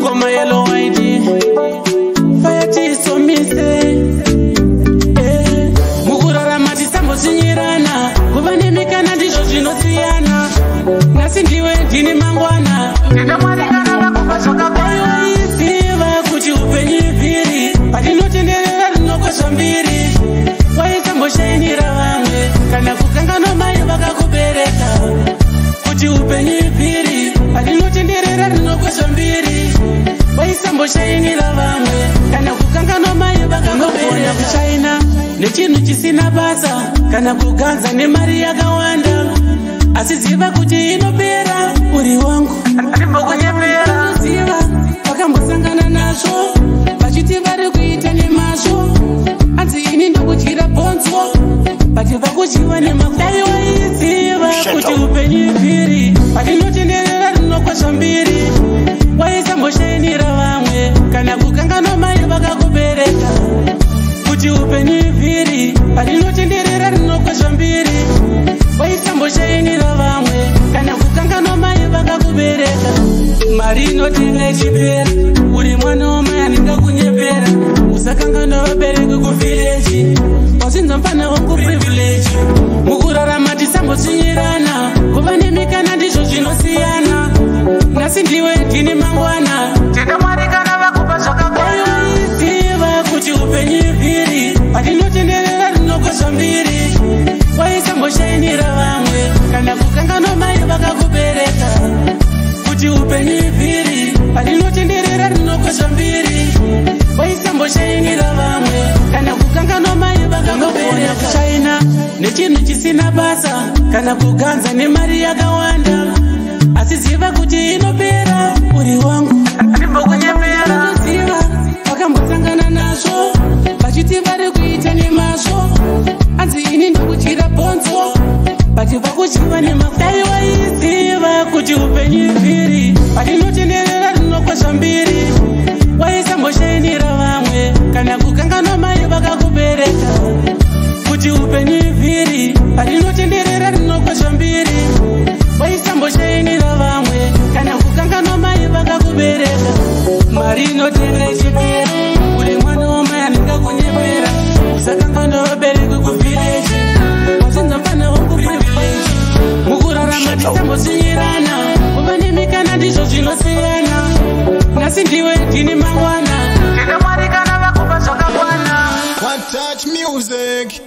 Koma yellow ID Fire so me say Mugurara mati sambo sinyirana Kuvani mikana ndizo zvinotiyana Nasi ndiwe ndini mangwana Ndinamwarikana vakupasoka bayo isiva kuti upenyu viri Patinotenderera rinokosha mbiri Waisambo shainira vamwe Kana kukangano mai vakakubereka Kuti upenyu viri Patinotenderera rinokosha mbiri Waisambo shainira vamwe Kana kukangano mai vakakubereka Kuchaina nechinhu chisina basa Kana kuganza nemari yakawanda Asi ziva kuti inopera uri wangu Arimbokunyepera ziva vakambosangana nazvo Vachiti vari kuita nemazvo Anzi ini ndokuchira bonzo Vati vakuchiva nemakudai waiziva kuti upenyu viri Patinotenderera rinokosha mbiri Waisamboshainira vamwe Kana kukangano mai vakakubereka Kuti upenyu viri Patinotenderera rinokosha mbiri Waisamboshainira vamwe Kana kukangano mai vakakubereka Mari inotenga ichipera Uri mwana wamai anengakunyepera Usakangana vabereki kuvillage Wasinza mpana wangu privilege Mukurarama tisambosinyirana Kuva nemikana ndizvo zvinosiyana Nasi ndiwe ndini mangwana Tinamwarikana vakupa zvakakwana Waiziva kuti upenyu viri Patinotenderera rinokosha mbiri Waisamboshainira vamwe Kana kukangano mai vakakubereka Kuti upenyu viri Patinotenderera rinokosha mbiri Waisamboshainira vamwe Kana kukangano mai vakakubereka Kuchaina nechinhu chisina basa Kana kuganza nemari yakawanda Asi ziva kuti inopera uri wangu Arimbokunyepera ziva vakambosangana nazvo Vachiti vari kuita nemazvo Anzi ini ndokuchira bonzo Vati vakuchiva nemakudai waiziva kuti upenyu viri Patinotenderera rinokosha mbiri Waisamboshainira vamwe Kana kukangano mai vakakubereka Kuti upenyu viri Patinotenderera rinokosha mbiri Waisamboshainira vamwe Kana kukangano mai vakakubereka Mari inotenga ichipera Uri mwana wamai anengakunyepera Usakangana vabereki kuvillage Wasinza mpana wangu privilege Mukurarama tisambosinyirana Kuva nemikana ndizvo zvinosiyana Nasi ndiwe ndini mangwana Tinamwarikana vakupa zvakakwana One Touch Music.